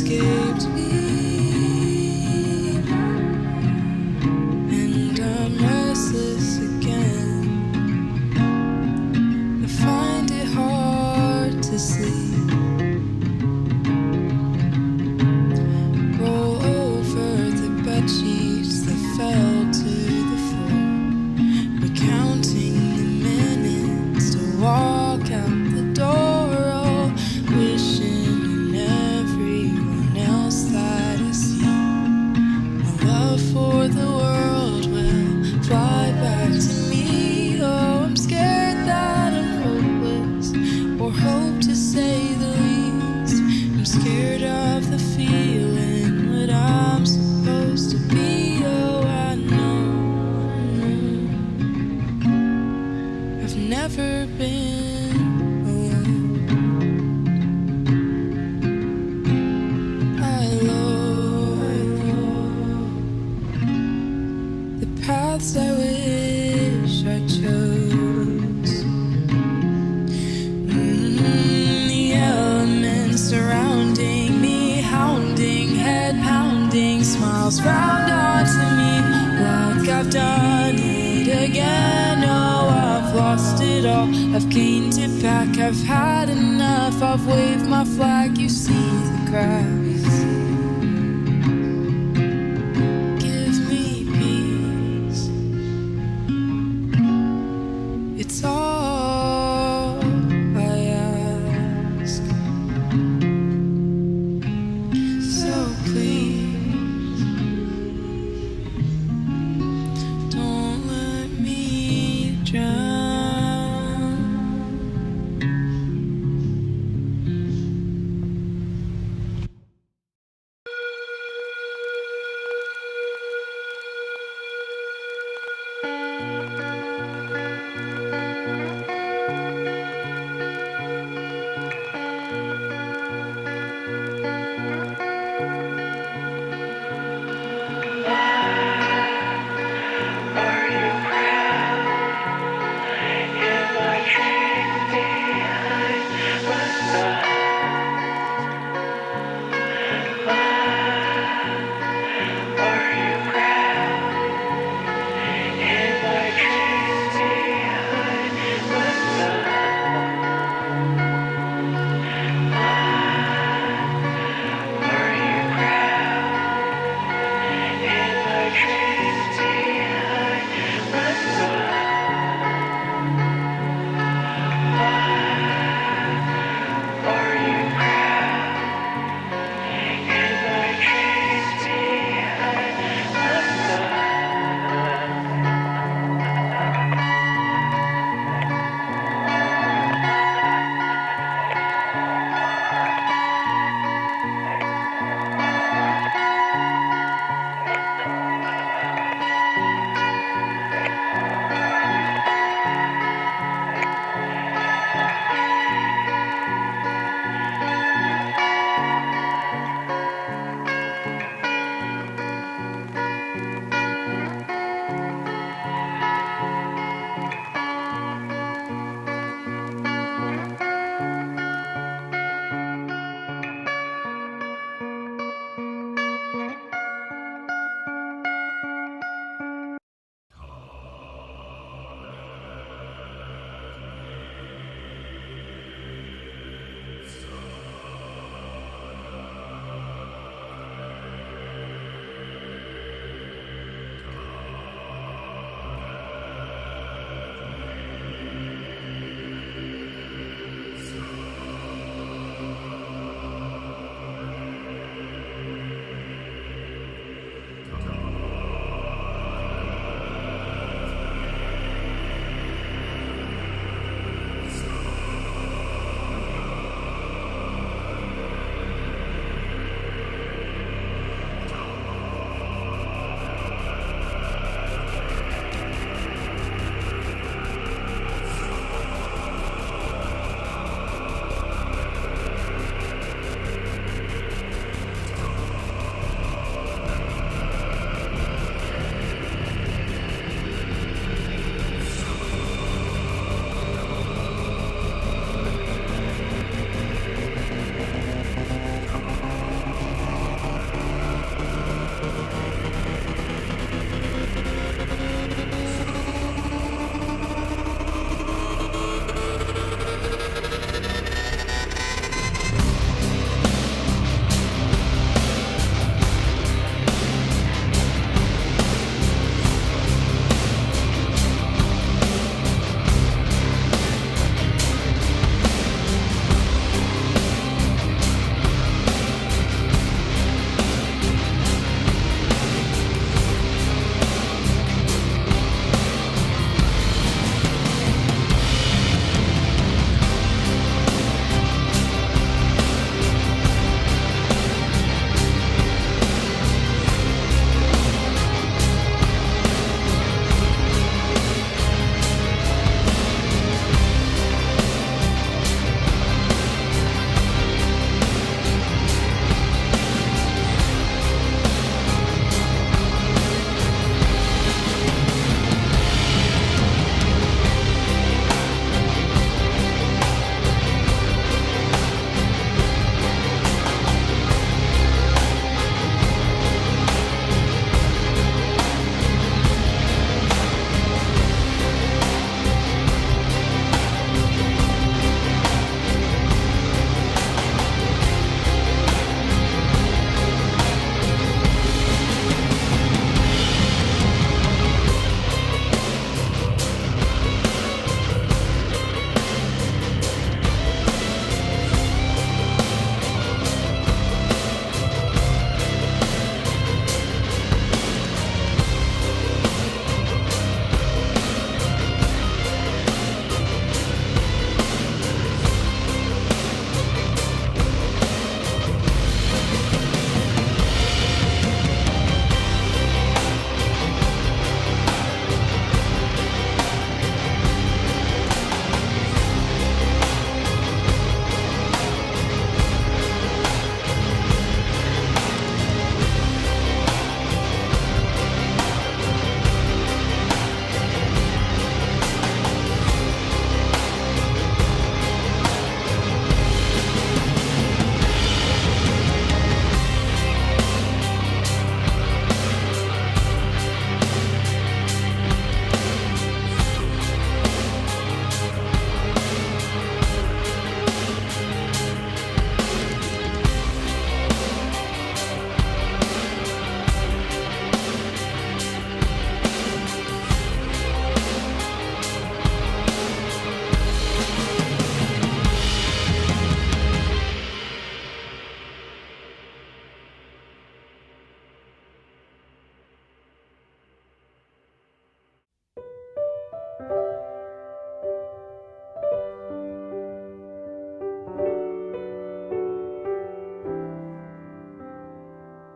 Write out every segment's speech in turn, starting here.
escaped me, and I'm restless again. I find it hard to sleep. Roll over the bed sheets that fell to the floor, recounting the minutes to walk out the door. Oh, wishing on everyone else that I see. My love for the world will fly back to me. Oh, I'm scared that I'm hopeless, or hope to say the least. I'm scared of the feeling that I'm supposed to be. Oh, I know I've never been alone. I love the paths I wish I chose. The elements surrounding me, hounding, head pounding, smiles round onto me like I've done it again. Oh, I've lost it all, I've gained it back, I've had enough, I've waved my flag, you see the cracks. Give me peace, it's all I ask. So please, don't let me drown.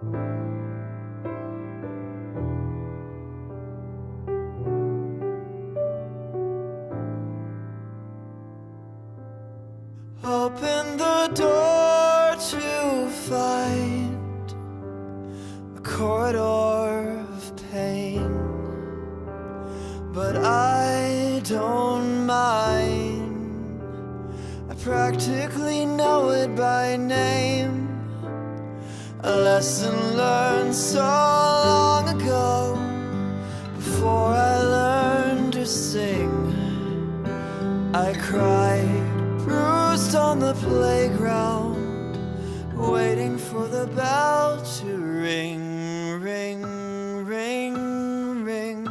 Open the door to find a corridor of pain, but I don't mind. I practically know it by name. A lesson learned so long ago, before I learned to sing. I cried, bruised on the playground, waiting for the bell to ring, ring, ring, ring.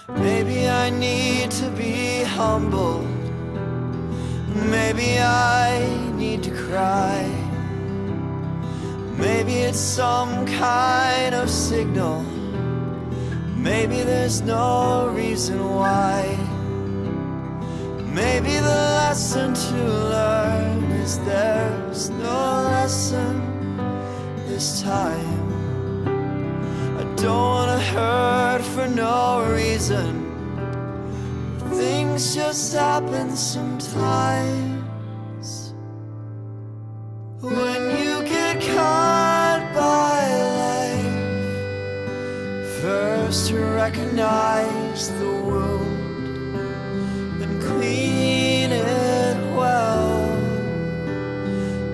Maybe I need to be humbled. Maybe I need to cry. Maybe it's some kind of signal. Maybe there's no reason why. Maybe the lesson to learn is there's no lesson this time. I don't wanna hurt for no reason. Things just happen sometimes. When you get caught by life, first to recognize the wound, clean it well,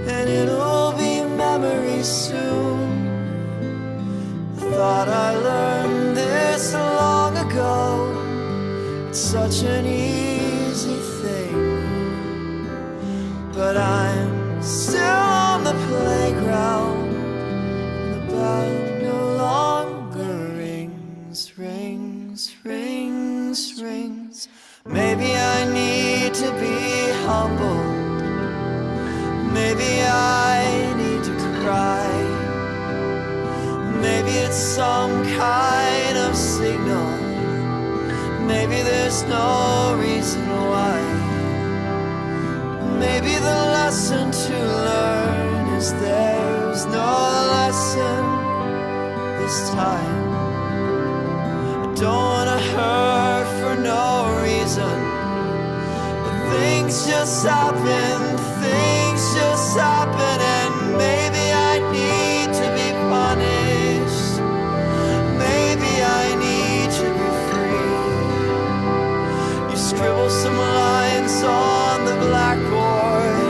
and it'll be memory soon. Thought I learned this long ago. It's such an easy thing, but I'm still on the playground, and the bell no longer rings, rings, rings, rings. Maybe I need to be humbled. Maybe I need to cry. Maybe it's some kind of signal. Maybe there's no reason why. Maybe the lesson to learn is there's no lesson this time. I don't wanna hurt for no reason, but things just happen, things just happen, and maybe I need to be punished. Maybe I need to be free. You scribble some lines on the blackboard,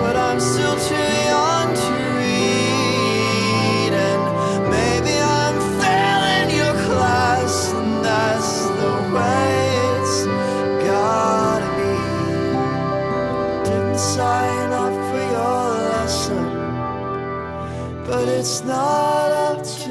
but I'm still too young to read, and maybe I'm failing your class, and that's the way it's gotta be. Didn't sign up for your lesson, but it's not up to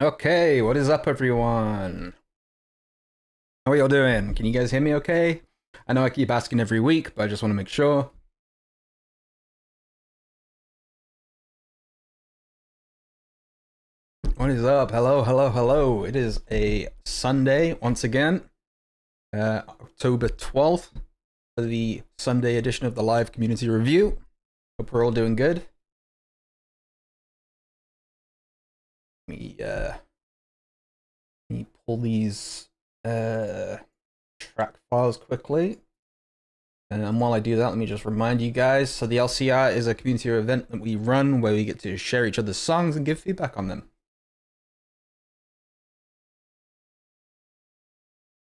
Okay, what is up, everyone? How are y'all doing? Can you guys hear me okay? I know I keep asking every week, but I just want to make sure. What is up? Hello, hello, hello. It is a Sunday once again, October 12th, for the Sunday edition of the live community review. Hope we're all doing good. Let me pull these track files quickly. And while I do that, let me just remind you guys, so the LCR is a community event that we run where we get to share each other's songs and give feedback on them.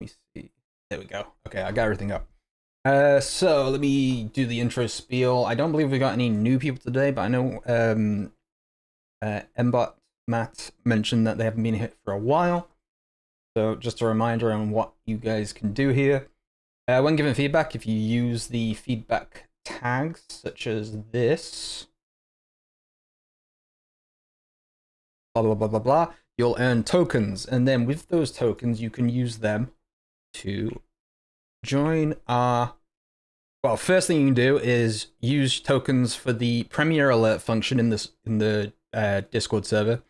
Let me see. There we go. Okay, I got everything up. So let me do the intro spiel. I don't believe we got any new people today, but I know Mbot Matt mentioned that they haven't been hit for a while. So just a reminder on what you guys can do here. When giving feedback, if you use the feedback tags, such as this, blah, blah, blah, blah, blah, you'll earn tokens. And then with those tokens, you can use them to join our... Well, first thing you can do is use tokens for the Premiere Alert function in the Discord server,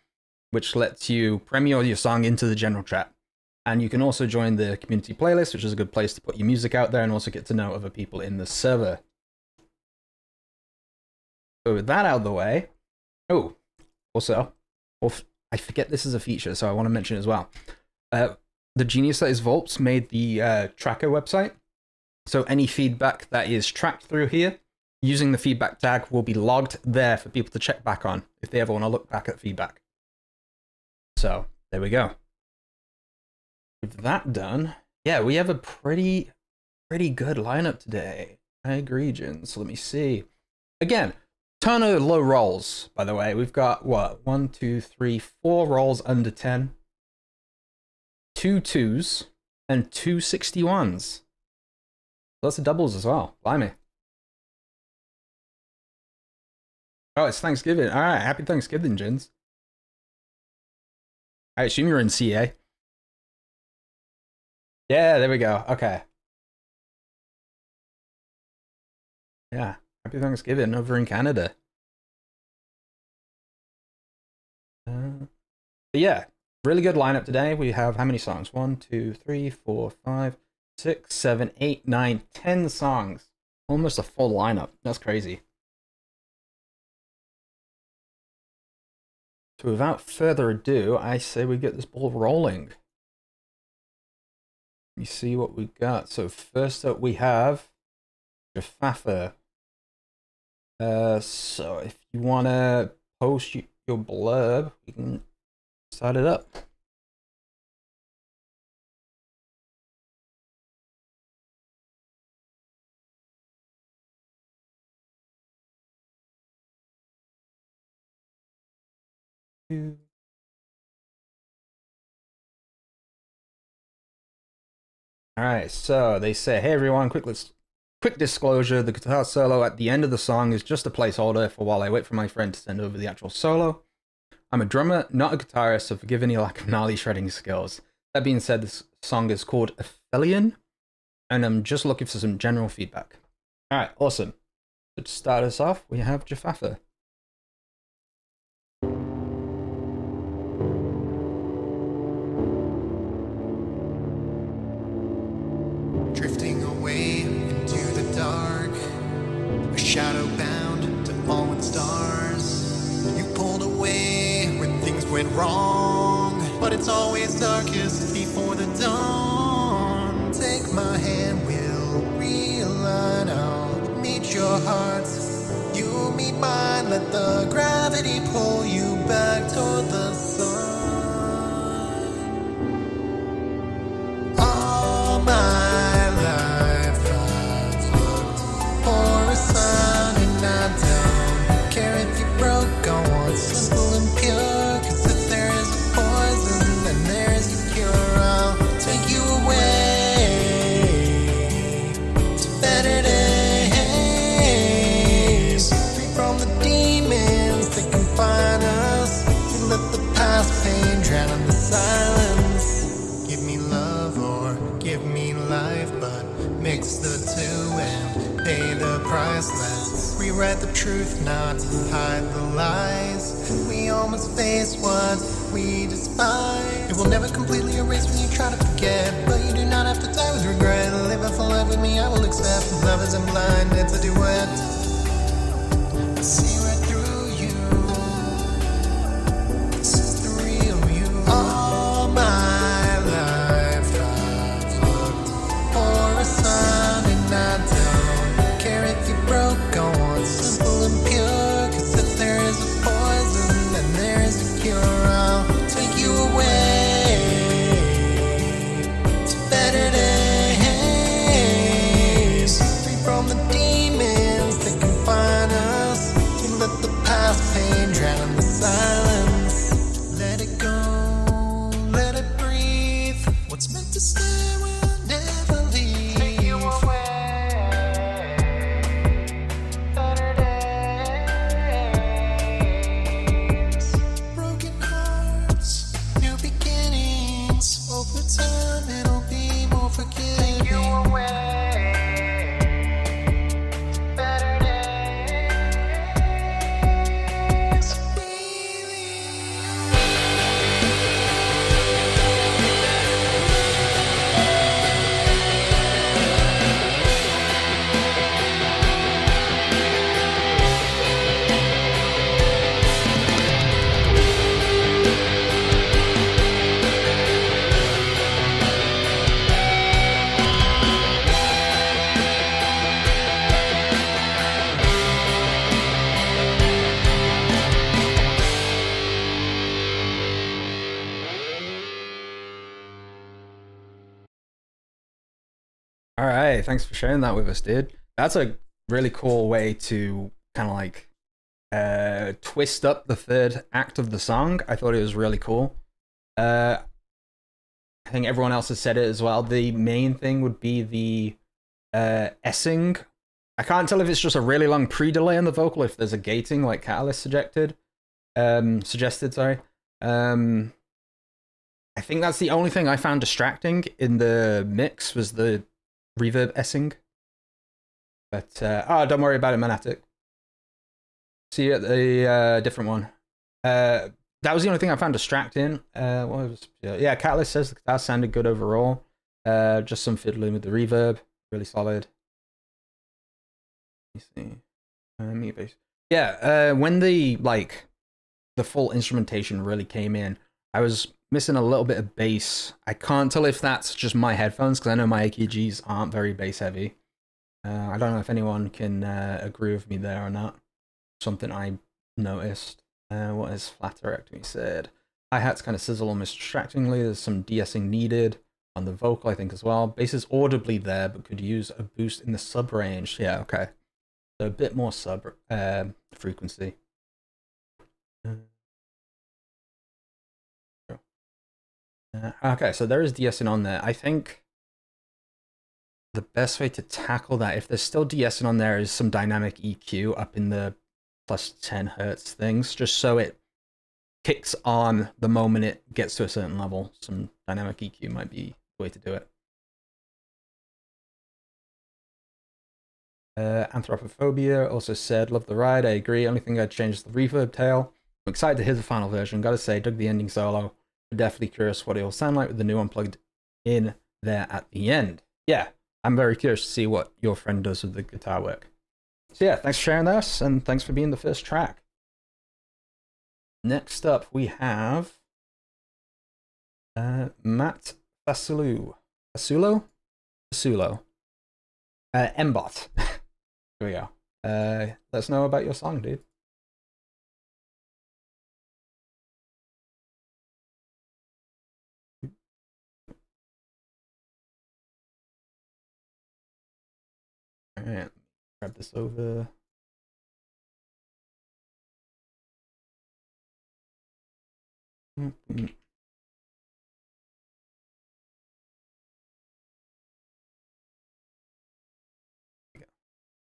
which lets you premiere your song into the general chat. And you can also join the community playlist, which is a good place to put your music out there and also get to know other people in the server. So with that out of the way, also, I forget this is a feature, so I want to mention it as well. The genius that is Volps made the tracker website. So any feedback that is tracked through here, using the feedback tag will be logged there for people to check back on if they ever want to look back at feedback. So there we go. With that done, yeah, we have a pretty good lineup today. I agree, Jin. So let me see. Again, ton of low rolls, by the way. We've got, what, 1, 2, 3, 4 rolls under 10. 2 2s, and 2 61s. Lots of doubles as well. Blimey. Oh, it's Thanksgiving. All right, happy Thanksgiving, Jins. I assume you're in CA. Yeah, there we go. Okay. Yeah, happy Thanksgiving over in Canada. But yeah, really good lineup today. We have how many songs? 1, 2, 3, 4, 5, 6, 7, 8, 9, 10 songs. Almost a full lineup. That's crazy. So without further ado, I say we get this ball rolling. Let me see what we got. So first up we have Jafaffa. So if you want to post your blurb, we can start it up. Alright, so they say, hey everyone, quick disclosure, the guitar solo at the end of the song is just a placeholder for while I wait for my friend to send over the actual solo. I'm a drummer, not a guitarist, so forgive any lack of gnarly shredding skills. That being said, this song is called Aphelion, and I'm just looking for some general feedback. Alright, awesome. So to start us off, we have Jafaffa. Drifting away into the dark, a shadow bound to fallen stars. You pulled away when things went wrong, but it's always darkest before the dawn. Take my hand, we'll realign. I'll meet your hearts, you meet mine. Let the gravity pull you back toward the sun. All my simple and pure, 'cause if there is a poison, then there is a cure. I'll take you away to better days, free from the demons that confine us. We let the past pain drown the two and pay the price. Let's rewrite the truth, not hide the lies. We almost face what we despise. It will never completely erase when you try to forget, but you do not have to die with regret. Live a full life with me, I will accept. Love isn't blind, it's a duet. I see right through you. This is the real you. All my life I've looked for a sign, and I don't care if you broke. Go on, simple and pure. 'Cause if there is a poison, then there is a cure. I'll take you away to better days, free from the demons that confine us. You let the past pain drown the silence. Let it go, let it breathe. What's meant to stay will never leave. Take you away, better days. Broken hearts, new beginnings. Over time, it'll be more forgiving. Take you away, better days. All right, thanks for sharing that with us, dude. That's a really cool way to kind of like twist up the third act of the song. I thought it was really cool. I think everyone else has said it as well. The main thing would be the essing. I can't tell if it's just a really long pre-delay in the vocal, if there's a gating like Catalyst suggested. Sorry. I think that's the only thing I found distracting in the mix was the reverb essing. But don't worry about it, Manatic. See you at the different one. That was the only thing I found distracting. Yeah, Catalyst says the guitar sounded good overall. Just some fiddling with the reverb, really solid. Let me see. Bass. Yeah, when the full instrumentation really came in, I was missing a little bit of bass. I can't tell if that's just my headphones, because I know my AKGs aren't very bass heavy. I don't know if anyone can agree with me there or not. Something I noticed. What has Flatterectomy said? Hi-hats kind of sizzle almost distractingly. There's some de-essing needed on the vocal, I think, as well. Bass is audibly there, but could use a boost in the sub range. Yeah, okay. So a bit more sub frequency. Okay, so there is de-essing on there. I think the best way to tackle that, if there's still de-essing on there, is some dynamic EQ up in the plus 10 hertz things, just so it kicks on the moment it gets to a certain level. Some dynamic EQ might be the way to do it. Anthropophobia also said, love the ride, I agree. Only thing I'd change is the reverb tail. I'm excited to hear the final version. Gotta say, dug the ending solo. I'm definitely curious what it'll sound like with the new one plugged in there at the end. Yeah, I'm very curious to see what your friend does with the guitar work. So yeah, thanks for sharing this, and thanks for being the first track. Next up, we have Matt Fasulo. Mbot. Here we go. Let us know about your song, dude. Alright, grab this over.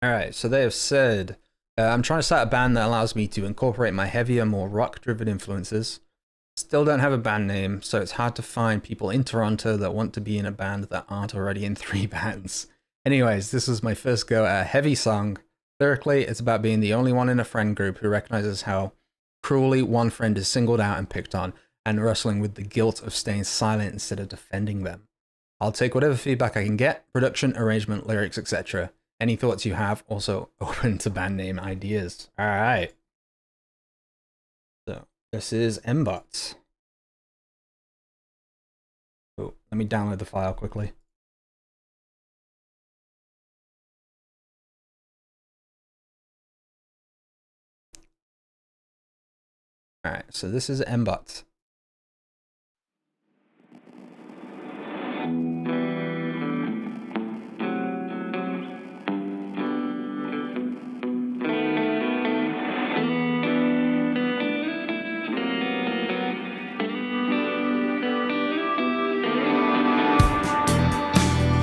Alright, so they have said, I'm trying to start a band that allows me to incorporate my heavier, more rock-driven influences. Still don't have a band name, so it's hard to find people in Toronto that want to be in a band that aren't already in 3 bands. Anyways, this was my first go at a heavy song. Lyrically, it's about being the only one in a friend group who recognizes how cruelly one friend is singled out and picked on, and wrestling with the guilt of staying silent instead of defending them. I'll take whatever feedback I can get, production, arrangement, lyrics, etc. Any thoughts you have, also open to band name ideas. Alright. So, this is Mbots. Oh, let me download the file quickly. Alright, so this is Mbots.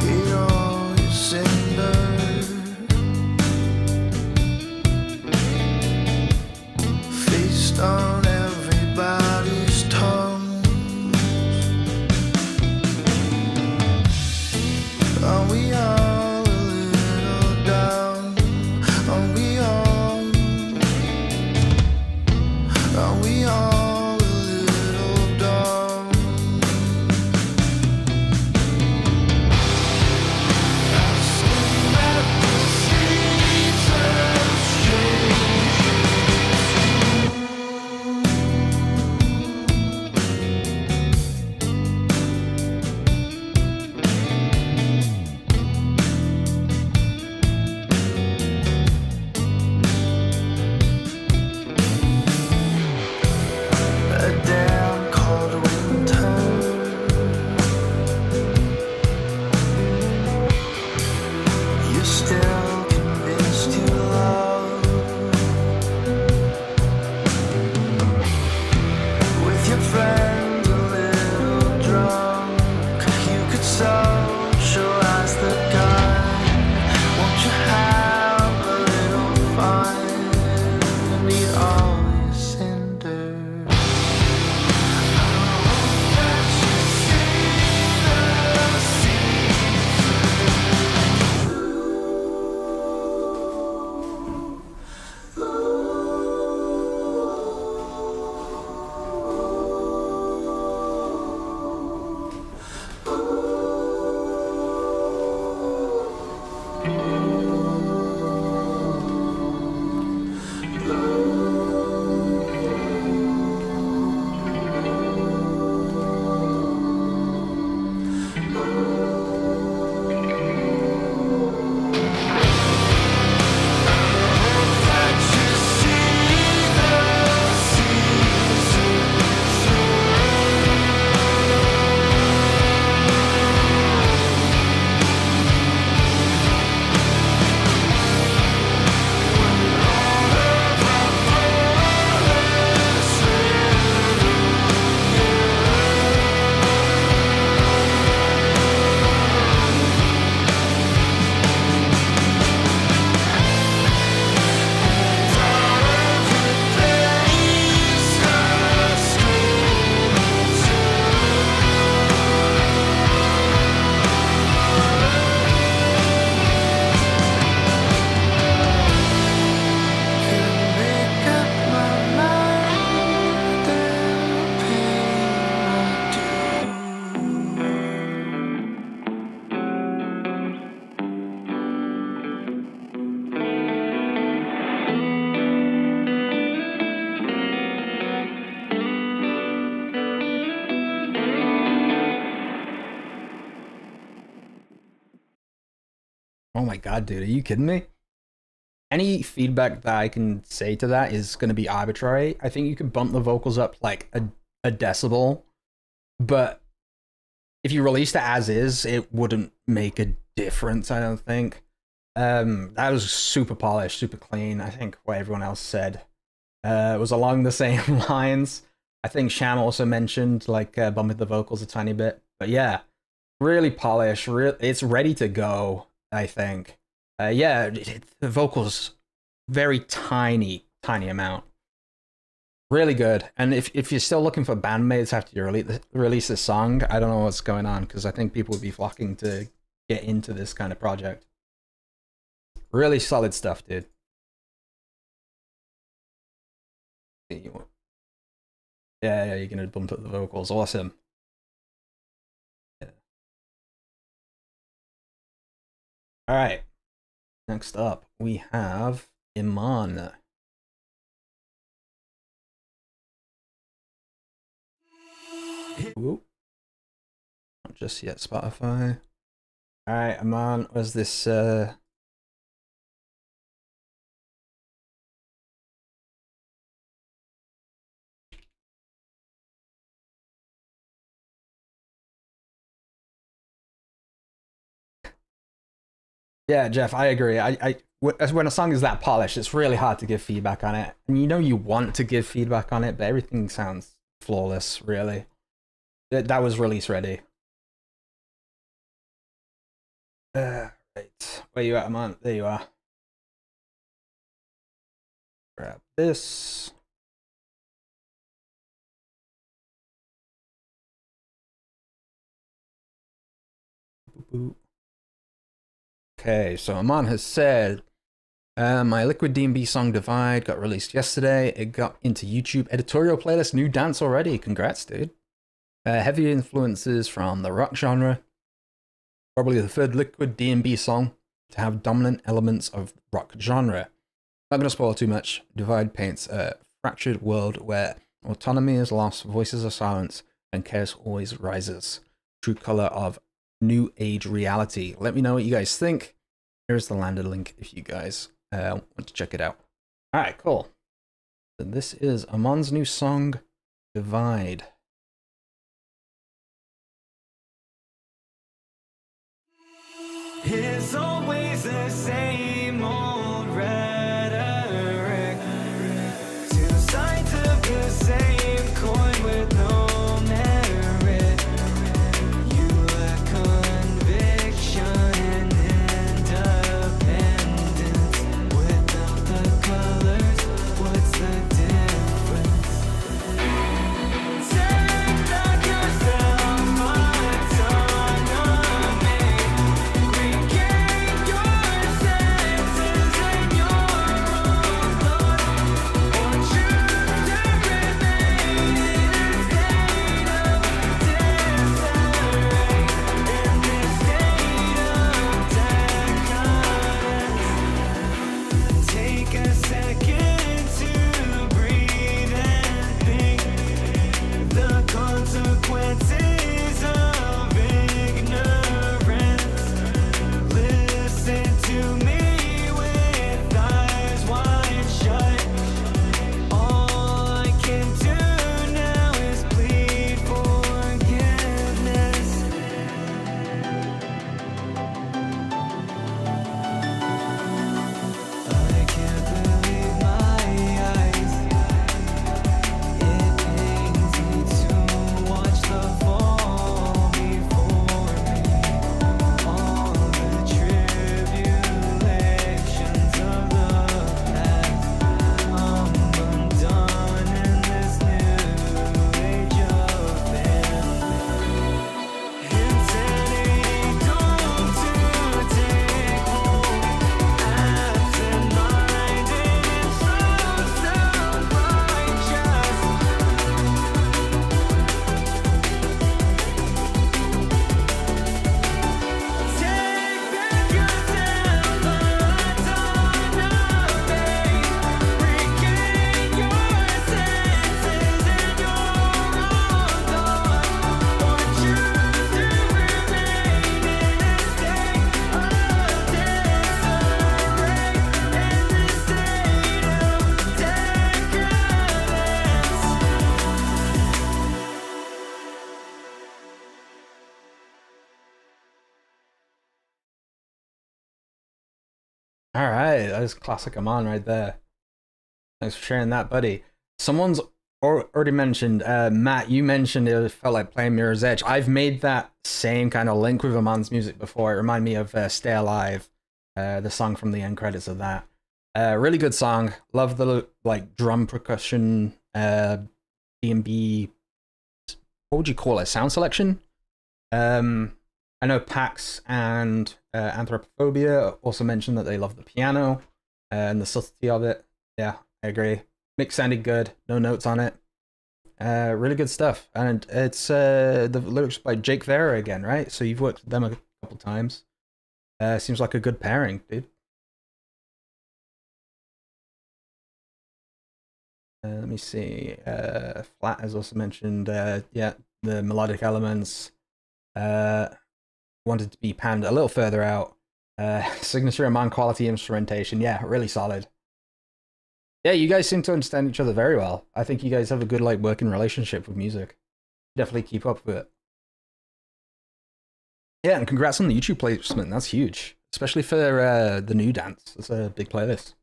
We always cinder, feast on everybody's tongues. Are we all a little down? Are we all a little down? A damn cold winter. You're still convinced you love. With your friend a little drunk, you could socialize the gun. Won't you have a little fun? We always cinder. Oh my god, dude, are you kidding me? Any feedback that I can say to that is going to be arbitrary. I think you could bump the vocals up like a decibel, but if you released it as is, it wouldn't make a difference, I don't think. That was super polished, super clean. I think what everyone else said was along the same lines. I think Sham also mentioned like bumping the vocals a tiny bit, but yeah, really polished. It's ready to go, I think. Yeah, the vocals, very tiny amount. Really good. And if you're still looking for bandmates after you release this song, I don't know what's going on, because I think people would be flocking to get into this kind of project. Really solid stuff, dude. Yeah, you're gonna bump up the vocals. Awesome. Yeah. All right. Next up, we have Iman. Ooh. Not just yet, Spotify. All right, Iman, was this? Yeah, Jeff, I agree. When a song is that polished, it's really hard to give feedback on it. And you know you want to give feedback on it, but everything sounds flawless, really. That was release ready. Right. Where you at, man? There you are. Grab this. Okay, so Aman has said, my Liquid DnB song Divide got released yesterday. It got into YouTube editorial playlist, new dance already. Congrats, dude. Heavy influences from the rock genre. Probably the third Liquid DnB song to have dominant elements of rock genre. Not going to spoil too much. Divide paints a fractured world where autonomy is lost, voices are silenced, and chaos always rises. True color of new age reality. Let me know what you guys think. Here's the landed link if you guys want to check it out. All right, cool. So this is Aman's new song, Divide. It's always the same old rhetoric. Two sides of the same coin with no merit. You lack conviction and independence. Without the colors, what's the difference? Take back yourself, autonomy. Regain your senses and your own thought, or choose to remain in a state of disarray, in this state of decadence. Take a second to breathe and think the consequences of ignorance. Listen to me with eyes wide shut. All I can do now is plead forgiveness. I can't believe my eyes. It pains me to watch the fall before me. All the tribulations of the past, I'm undone in this new age of insanity doomed to take hold. Absent-minded and so self-righteous. Take back yourself, autonomy. Regain your senses and your own thought, or choose to remain in a state of disarray, in this state of decadence. All right, that is classic Aman right there. Thanks for sharing that, buddy. Someone's already mentioned, Matt, you mentioned it felt like playing Mirror's Edge. I've made that same kind of link with Aman's music before. It reminded me of Stay Alive, the song from the end credits of that. Really good song. Love the like drum percussion, D&B, what would you call it? Sound selection? I know Pax and Anthropophobia also mentioned that they love the piano and the subtlety of it. Yeah, I agree. Mix sounded good. No notes on it. Really good stuff. And it's the lyrics by Jake Vera again, right? So you've worked with them a couple times. Seems like a good pairing, dude. Let me see. Flat has also mentioned, yeah, the melodic elements. Wanted to be panned a little further out. Signature and man quality instrumentation. Yeah, really solid. Yeah, you guys seem to understand each other very well. I think you guys have a good like working relationship with music. Definitely keep up with it. Yeah, and congrats on the YouTube placement. That's huge, especially for the new dance. It's a big playlist.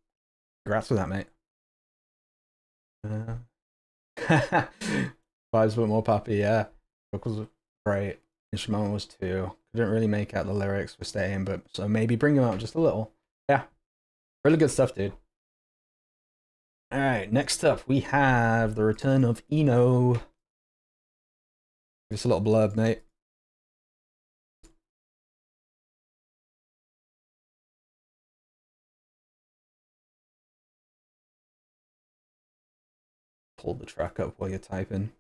Congrats with that, mate. Vibes were more poppy, yeah. Vocals were great. Instrumental was too. Couldn't really make out the lyrics for staying, but so maybe bring them out just a little. Yeah. Really good stuff, dude. Alright, next up we have the return of Eno. Just a little blurb, mate. Pull the track up while you're typing.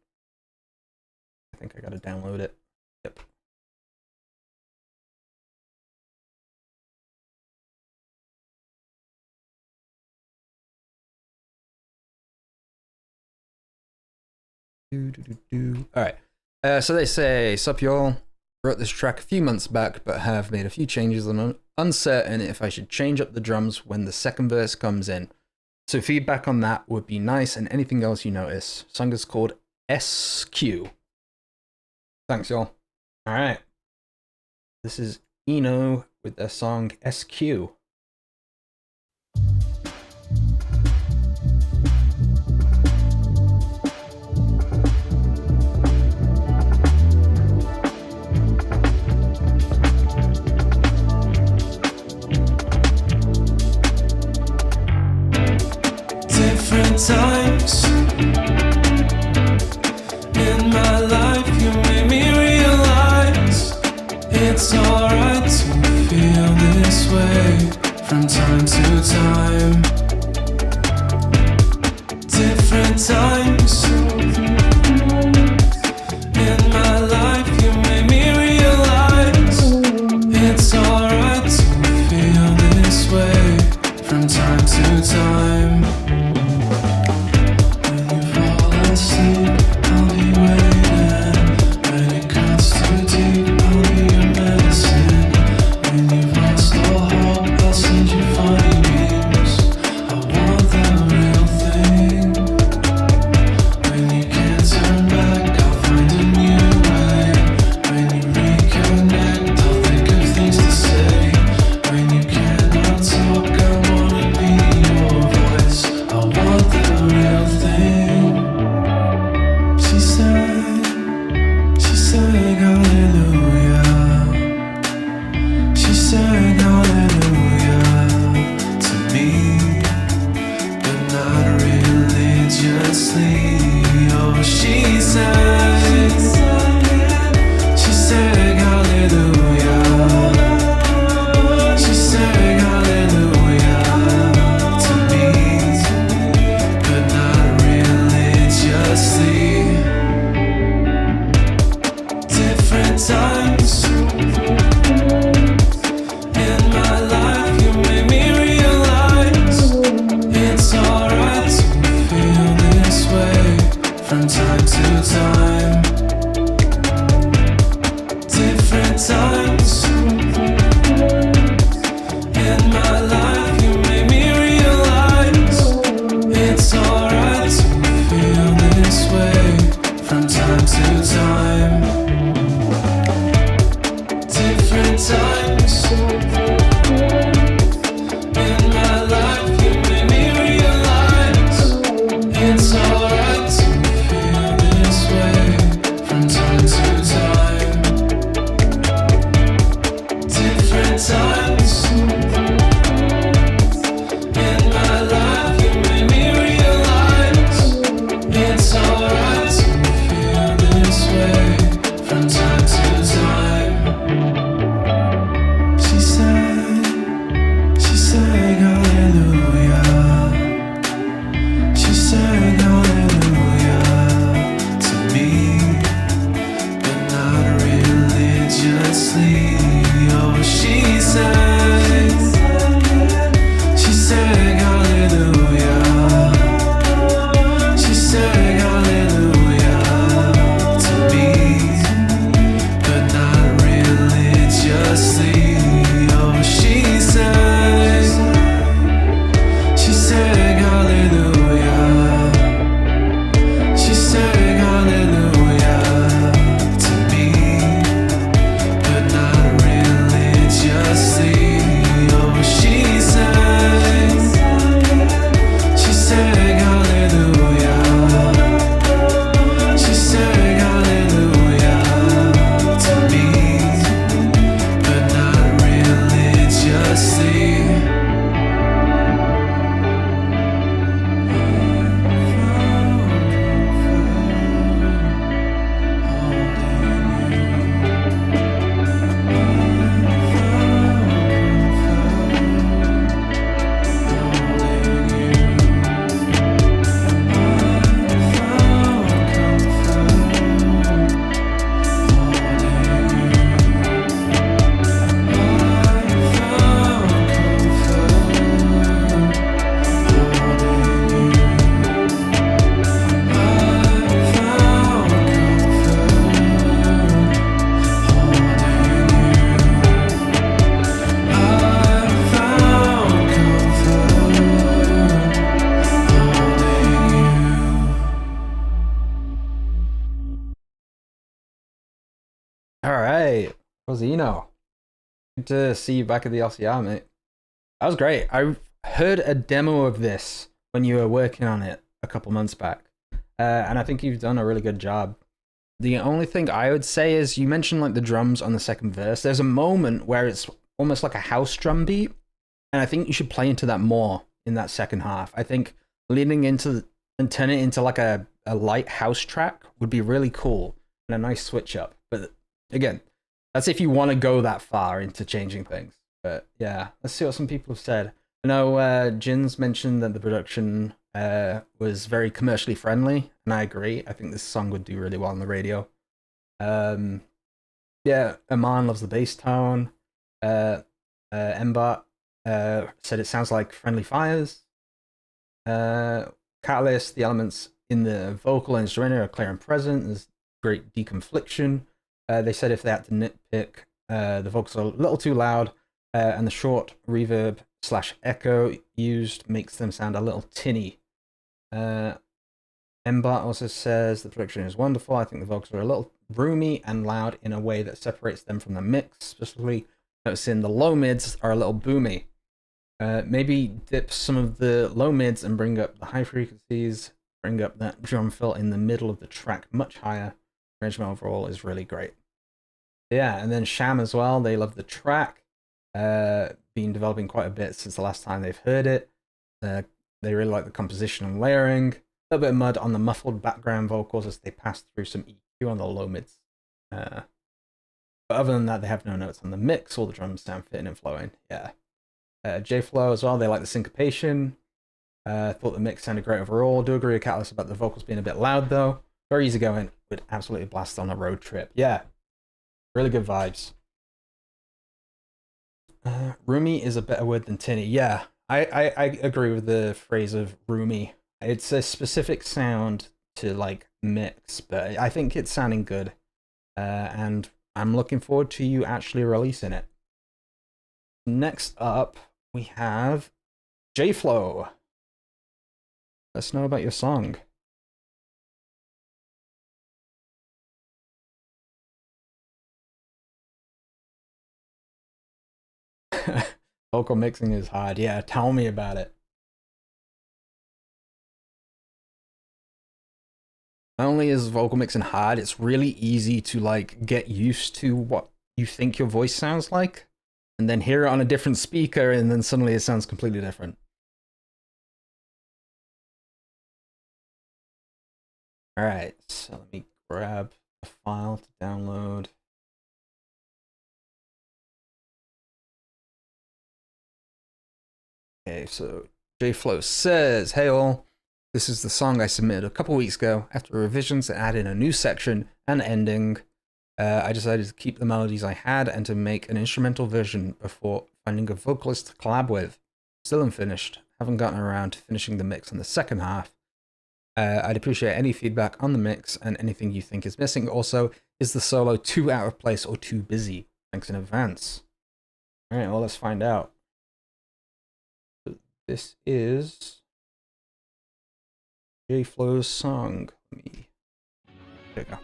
I think I gotta download it. Yep. Alright. So they say, sup y'all, wrote this track a few months back, but have made a few changes and I'm uncertain if I should change up the drums when the second verse comes in. So feedback on that would be nice, and anything else you notice. Song is called SQ. Thanks, y'all. Alright. This is Eno with their song SQ. Different times in my life, you made me realize it's alright to feel this way from time to time. Different times in my life, you made me realize it's alright to feel this way from time to time. I'll be waiting. When it cuts too deep, I'll be your medicine. When you've lost all hope, I'll send you funny memes. I want the real thing. When you can't turn back, I'll find a new way. When you reconnect, I'll think of things to say. When you cannot talk, I wanna be your voice. I Rosino, good to see you back at the LCR, mate. That was great. I heard a demo of this when you were working on it a couple months back, and I think you've done a really good job. The only thing I would say is you mentioned like the drums on the second verse. There's a moment where it's almost like a house drum beat, and I think you should play into that more in that second half. I think leaning into and turn it into like a light house track would be really cool and a nice switch up. But again, that's if you want to go that far into changing things. But yeah, let's see what some people have said. I know Jin's mentioned that the production was very commercially friendly, and I agree. I think this song would do really well on the radio. Yeah, Aman loves the bass tone. Mbot said it sounds like Friendly Fires. Catalyst, the elements in the vocal and instrumental are clear and present. There's great deconfliction. They said if they had to nitpick, the vocals are a little too loud, and the short reverb / echo used makes them sound a little tinny. Mbot also says the production is wonderful. I think the vocals are a little roomy and loud in a way that separates them from the mix, especially noticing the low mids are a little boomy. Maybe dip some of the low mids and bring up the high frequencies, bring up that drum fill in the middle of the track much higher. Arrangement overall is really great. Yeah, and then Sham as well, they love the track. Been developing quite a bit since the last time they've heard it. They really like the composition and layering. A little bit of mud on the muffled background vocals as they pass through some EQ on the low mids. But other than that, they have no notes on the mix. All the drums sound fitting and flowing. Yeah. J-Flow as well, they like the syncopation. Thought the mix sounded great overall. Do agree with Catalyst about the vocals being a bit loud though. Very easygoing. Would absolutely blast on a road trip. Yeah. Really good vibes. Roomy is a better word than tinny. Yeah, I agree with the phrase of roomy. It's a specific sound to like mix, but I think it's sounding good. And I'm looking forward to you actually releasing it. Next up, we have J-Flow. Let us know about your song. Vocal mixing is hard. Yeah, tell me about it. Not only is vocal mixing hard, it's really easy to like get used to what you think your voice sounds like, and then hear it on a different speaker, and then suddenly it sounds completely different. All right, so let me grab the file to download. Okay, so J-Flow says, "Hey all, this is the song I submitted a couple weeks ago. After revisions and add in a new section and ending, I decided to keep the melodies I had and to make an instrumental version before finding a vocalist to collab with. Still unfinished. Haven't gotten around to finishing the mix on the second half. I'd appreciate any feedback on the mix and anything you think is missing. Also, is the solo too out of place or too busy? Thanks in advance." All right, well, let's find out. This is J-Flow's song. There we go.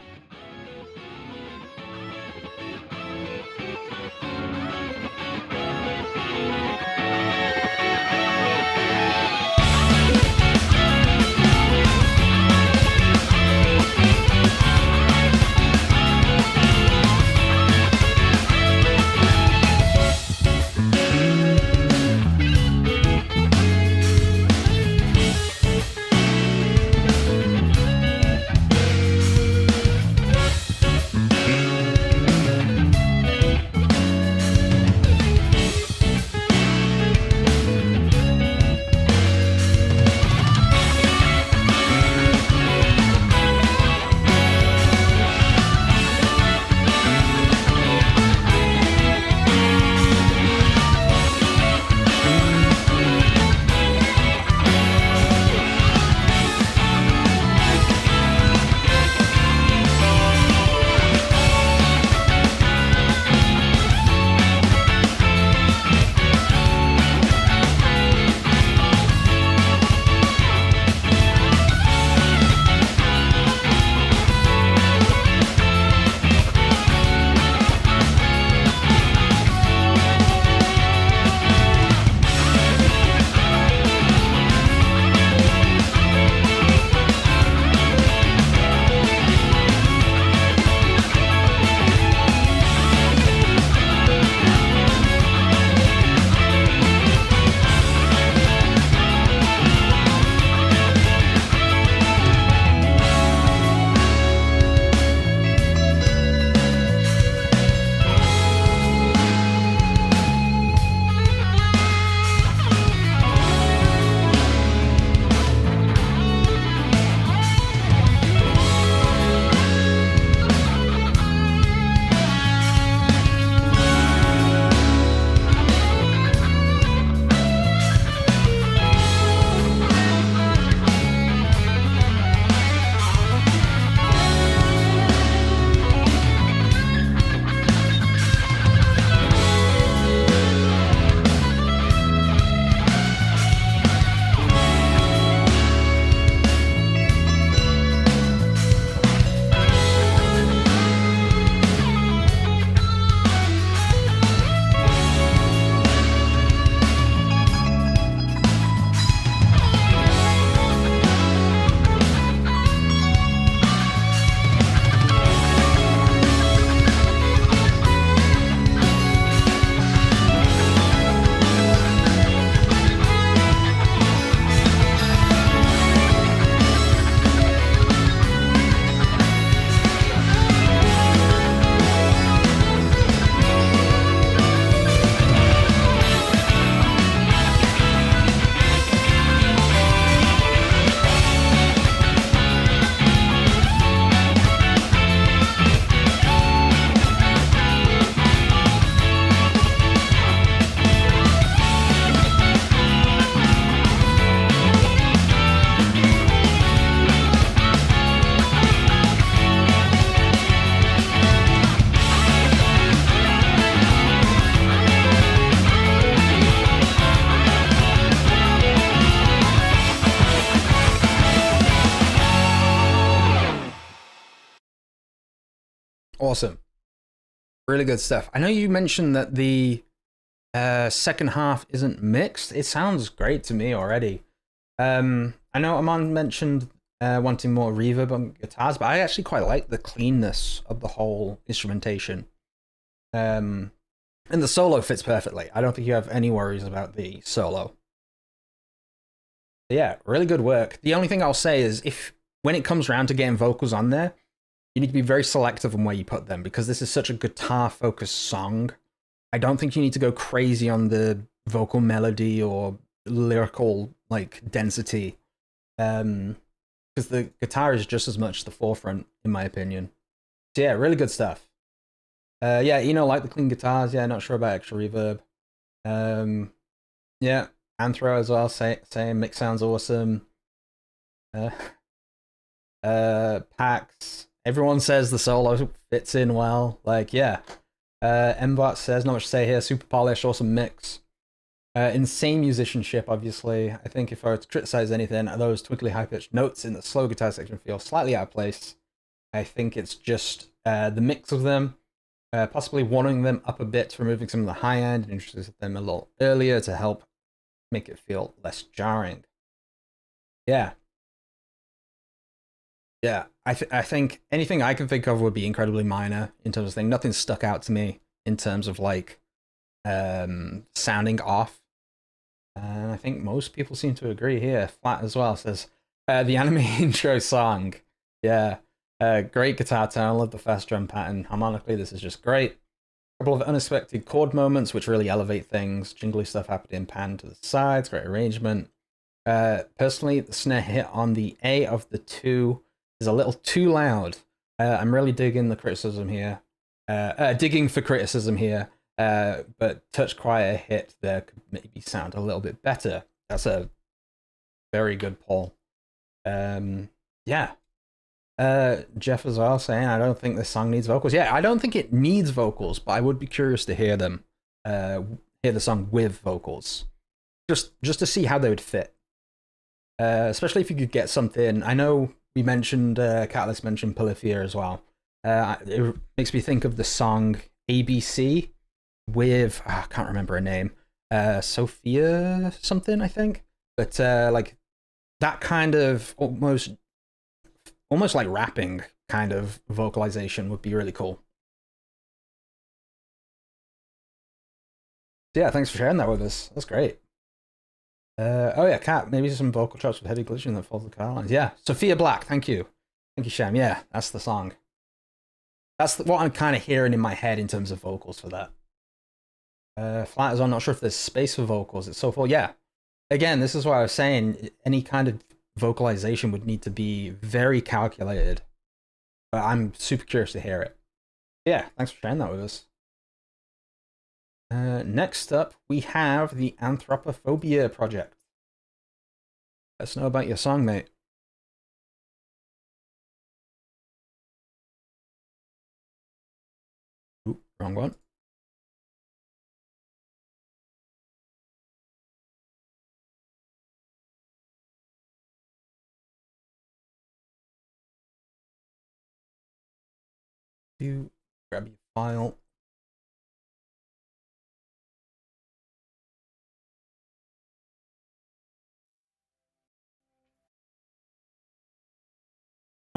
Awesome. Really good stuff. I know you mentioned that the second half isn't mixed. It sounds great to me already. I know Amon mentioned wanting more reverb on guitars, but I actually quite like the cleanness of the whole instrumentation. And the solo fits perfectly. I don't think you have any worries about the solo. But yeah, really good work. The only thing I'll say is when it comes around to getting vocals on there, you need to be very selective on where you put them, because this is such a guitar-focused song. I don't think you need to go crazy on the vocal melody or lyrical like density, because the guitar is just as much the forefront, in my opinion. So yeah, really good stuff. Yeah, like the clean guitars. Yeah, not sure about extra reverb. Yeah, Anthro as well. Same mix sounds awesome. Pax. Everyone says the solo fits in well. Like, yeah. Mbot says, not much to say here. Super polished, awesome mix. Insane musicianship, obviously. I think if I were to criticize anything, those twinkly high-pitched notes in the slow guitar section feel slightly out of place. I think it's just the mix of them, possibly warming them up a bit, removing some of the high end and introducing them a little earlier to help make it feel less jarring. Yeah. Yeah, I think anything I can think of would be incredibly minor in terms of thing. Nothing stuck out to me in terms of like sounding off. And I think most people seem to agree here. Flat as well says the anime intro song. Yeah, great guitar tone. Love the fast drum pattern. Harmonically, this is just great. A couple of unexpected chord moments which really elevate things. Jingly stuff happening pan to the sides. Great arrangement. Personally, the snare hit on the A of the two is a little too loud. I'm really digging the criticism here. Digging for criticism here. But touch quieter hit there could maybe sound a little bit better. That's a very good poll. Yeah. Jeff as well saying, I don't think this song needs vocals. Yeah, I don't think it needs vocals, but I would be curious to hear them. Hear the song with vocals. Just to see how they would fit. Especially if you could get something. I know we mentioned, Catalyst mentioned Polyphia as well. It makes me think of the song ABC with, I can't remember her name, Sophia something, I think. But like that kind of almost like rapping kind of vocalization would be really cool. So yeah, thanks for sharing that with us. That's great. Oh yeah, Cat, maybe some vocal chops with heavy glitching that follows the car lines. Yeah, Sophia Black, thank you. Thank you, Sham. Yeah, that's the song. That's what I'm kind of hearing in my head in terms of vocals for that. Flat as well, not sure if there's space for vocals. It's so full. Yeah. Again, this is what I was saying. Any kind of vocalization would need to be very calculated. But I'm super curious to hear it. Yeah, thanks for sharing that with us. Next up, we have the Anthropophobia project. Let us know about your song, mate. Oop, wrong one. You grab your file.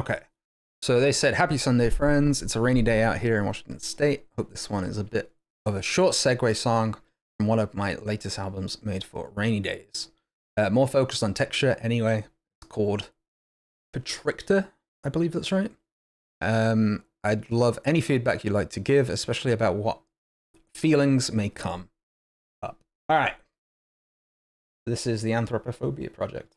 Okay, so they said, happy Sunday, friends. It's a rainy day out here in Washington State. Hope this one is a bit of a short segue song from one of my latest albums made for rainy days. More focused on texture anyway. It's called Petricta, I believe that's right. I'd love any feedback you'd like to give, especially about what feelings may come up. All right. This is the Anthropophobia project.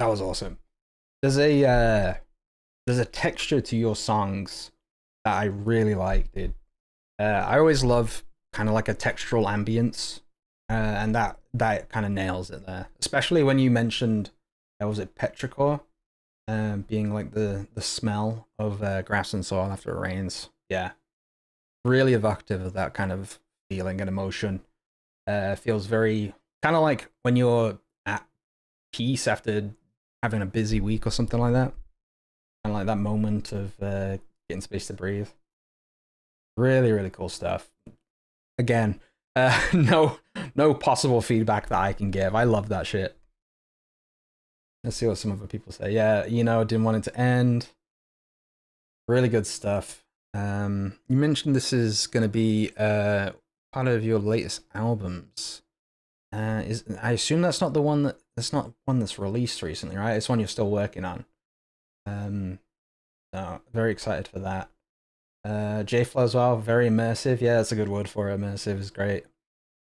That was awesome. There's a texture to your songs that I really like, dude. I always love kind of like a textural ambience, and that kind of nails it there. Especially when you mentioned, was it petrichor, being like the smell of grass and soil after it rains. Yeah, really evocative of that kind of feeling and emotion. Feels very kind of like when you're at peace after having a busy week or something like that. Kind of like that moment of getting space to breathe. Really, really cool stuff. Again, no possible feedback that I can give. I love that shit. Let's see what some other people say. Yeah, didn't want it to end. Really good stuff. You mentioned this is going to be part of your latest albums. I assume that's not one that's released recently, right? It's one you're still working on. So very excited for that. J-Flow as well, very immersive. Yeah, that's a good word for it. Immersive is great.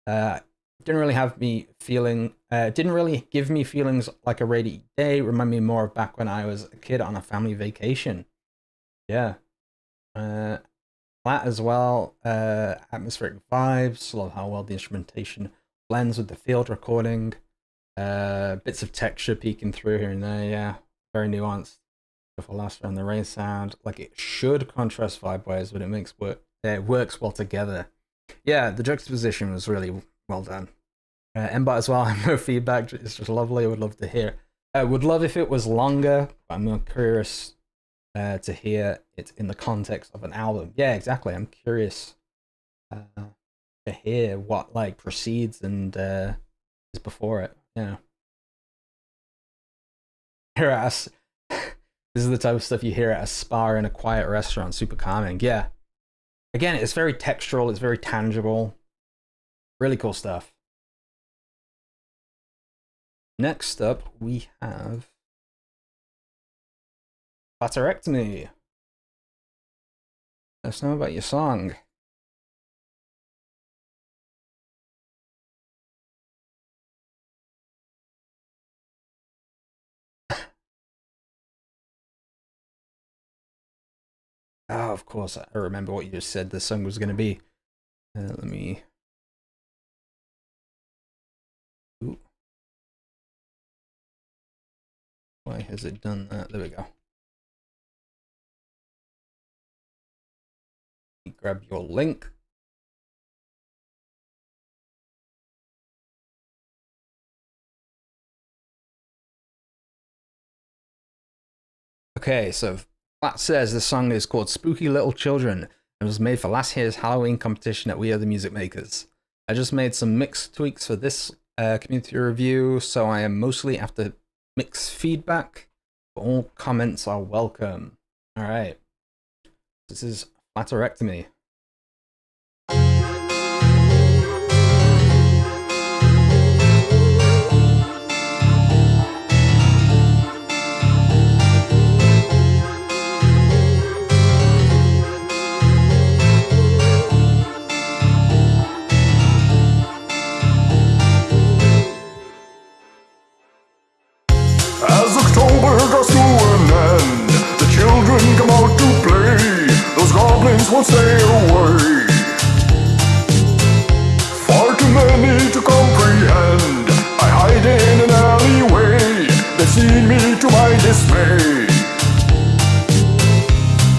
Didn't really give me feelings like a rainy day. Remind me more of back when I was a kid on a family vacation. Yeah. Flat as well. Atmospheric vibes. Love how well the instrumentation blends with the field recording. Bits of texture peeking through here and there. Yeah, very nuanced. For last and the rain sound, like it should contrast vibe wise, but it works well together. Yeah, the juxtaposition was really well done. Mbot as well, no feedback, it's just lovely. I would love to hear. Would love if it was longer, but I'm more curious to hear it in the context of an album. Yeah, exactly. I'm curious to hear what like precedes and is before it. Yeah. Hear us. This is the type of stuff you hear at a spa in a quiet restaurant. Super calming. Yeah. Again, it's very textural. It's very tangible. Really cool stuff. Next up, we have Flatterectomy. Let us know about your song. Oh, of course, I remember what you just said the song was going to be. Let me... Ooh. Why has it done that? There we go. Grab your link. Okay, so Flat says the song is called Spooky Little Children and was made for last year's Halloween competition at We Are the Music Makers. I just made some mix tweaks for this community review, so I am mostly after mix feedback, but all comments are welcome. Alright, this is Flatterectomy. Come out to play, those goblins won't stay away. Far too many to comprehend, I hide in an alleyway. They see me to my dismay.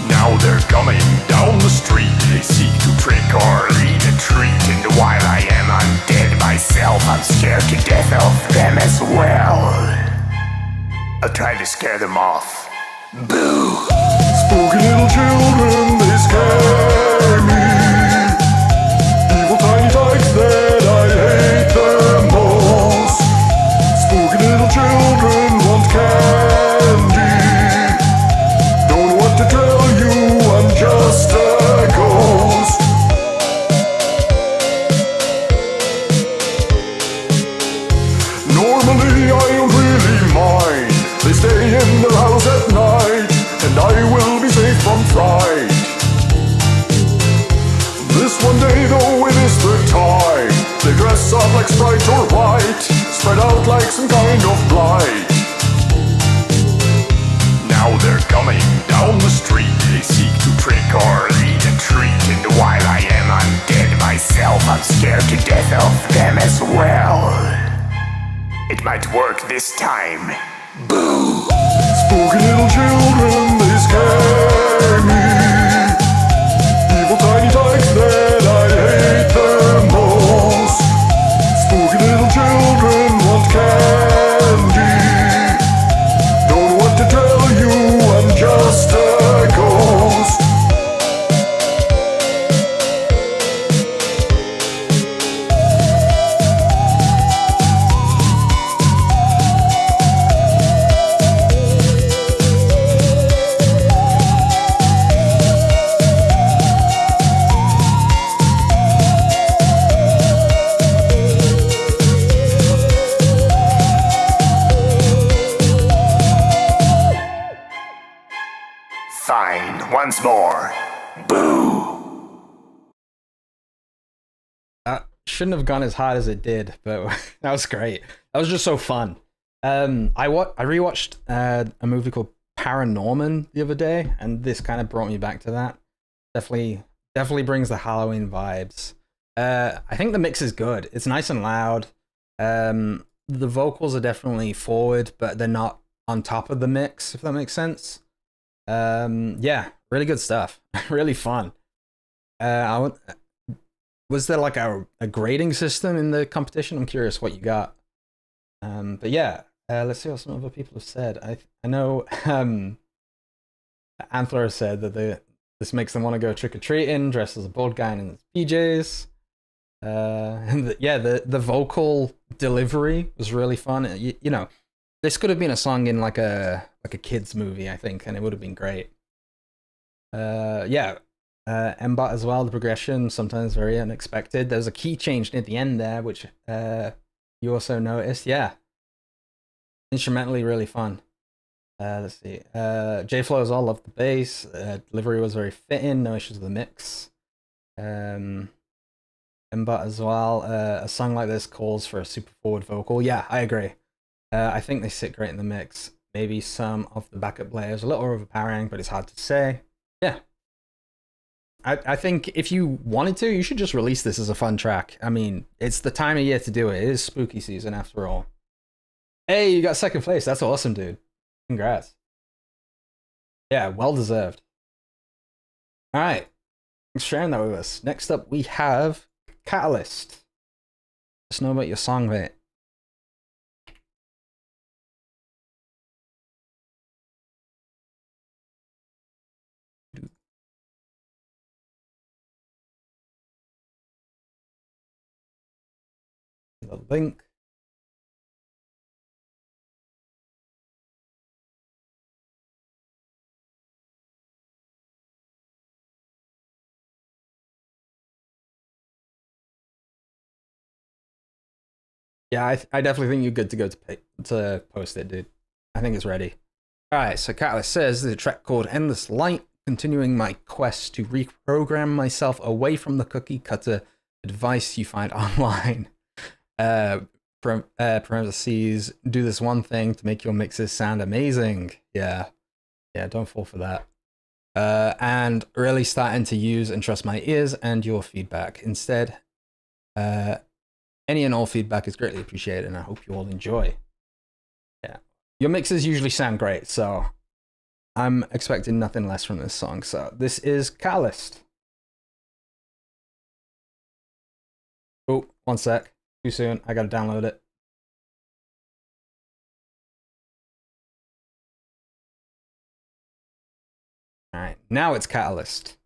Now they're coming down the street, they seek to trick or eat a treat. And while I am undead myself, I'm scared to death of them as well. I'll try to scare them off. Boo! Spooky little children, they scare me. Evil tiny types that I hate the most. Spooky little children want candy. Don't know what to tell you, I'm just a ghost. Normally I don't really mind. They stay in their house at night, and I will be safe from fright. This one day though it is the time, they dress up like Sprite or White, spread out like some kind of blight. coming down the street. They seek to trick or lead a treat. And while I am undead myself, I'm scared to death of them as well. It might work this time. Boo! Spooky little children, they scare me. Evil tiny tykes that I hate the most. Spooky little children want candy. Don't want to tell you I'm just a ghost. Fine, once more. Boo! That shouldn't have gone as hard as it did, but that was great. That was just so fun. I rewatched a movie called Paranorman the other day, and this kind of brought me back to that. Definitely brings the Halloween vibes. I think the mix is good. It's nice and loud. The vocals are definitely forward, but they're not on top of the mix, if that makes sense. Yeah, really good stuff. Really fun. Was there like a grading system in the competition? I'm curious what you got. But yeah, let's see what some other people have said. I know Antler said that this makes them want to go trick-or-treating, dressed as a bald guy in his PJs. And the vocal delivery was really fun. You know, this could have been a song in like a kids movie, I think, and it would have been great. Mbot as well, the progression sometimes very unexpected. There's a key change near the end there, which you also noticed. Yeah, instrumentally really fun. Let's see. J-Flow as well, loved the bass. Delivery was very fitting, no issues with the mix. Mbot as well. A song like this calls for a super forward vocal. Yeah, I agree. I think they sit great in the mix. Maybe some of the backup layers a little overpowering, but it's hard to say. Yeah. I think if you wanted to, you should just release this as a fun track. I mean, it's the time of year to do it. It is spooky season after all. Hey, you got second place. That's awesome, dude. Congrats. Yeah, well deserved. All right. Thanks for sharing that with us. Next up, we have Catalyst. Let us know about your song, mate. The link. Yeah, I definitely think you're good to go to post it, dude. I think it's ready. All right, so Catalyst says there's a track called Endless Light, continuing my quest to reprogram myself away from the cookie cutter advice you find online. Parentheses, do this one thing to make your mixes sound amazing. Yeah, don't fall for that. And really starting to use and trust my ears and your feedback instead. Any and all feedback is greatly appreciated, and I hope you all enjoy. Yeah, your mixes usually sound great, so I'm expecting nothing less from this song. So this is Catalyst. Oh, one sec. Too soon. I gotta download it. All right, now it's Catalyst.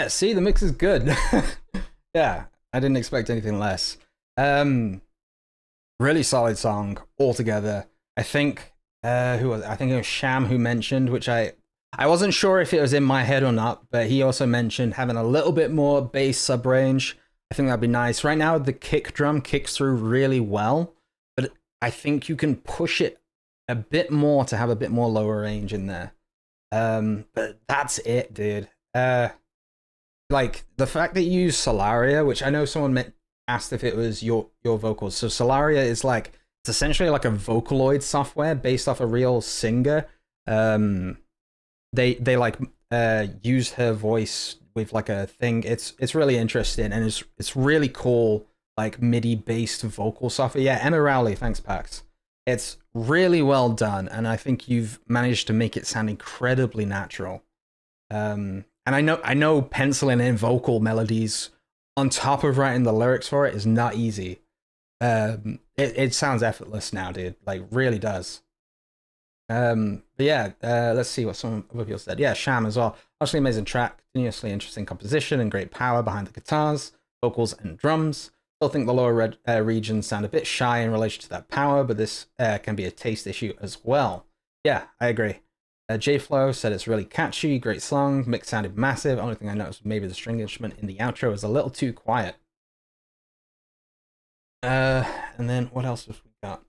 See, the mix is good. Yeah, I didn't expect anything less. Really solid song altogether. I think who was it? I think it was Sham who mentioned, which I wasn't sure if it was in my head or not, but he also mentioned having a little bit more bass sub range. I think that'd be nice. Right now, the kick drum kicks through really well, but I think you can push it a bit more to have a bit more lower range in there. But that's it, dude. Like the fact that you use Solaria, which I know someone asked if it was your vocals. So Solaria is like, it's essentially like a Vocaloid software based off a real singer. They like use her voice with like a thing. It's really interesting, and it's really cool, like MIDI based vocal software. Yeah, Emma Rowley, thanks Pax. It's really well done, and I think you've managed to make it sound incredibly natural. And I know penciling in vocal melodies on top of writing the lyrics for it is not easy. It sounds effortless now, dude. Like, really does. But yeah, let's see what some other people said. Yeah, Sham as well. Actually, amazing track, continuously interesting composition and great power behind the guitars, vocals, and drums. Still think the lower regions sound a bit shy in relation to that power, but this can be a taste issue as well. Yeah, I agree. J-Flow said it's really catchy, great song, mix sounded massive. Only thing I noticed was maybe the string instrument in the outro was a little too quiet. And then what else have we got?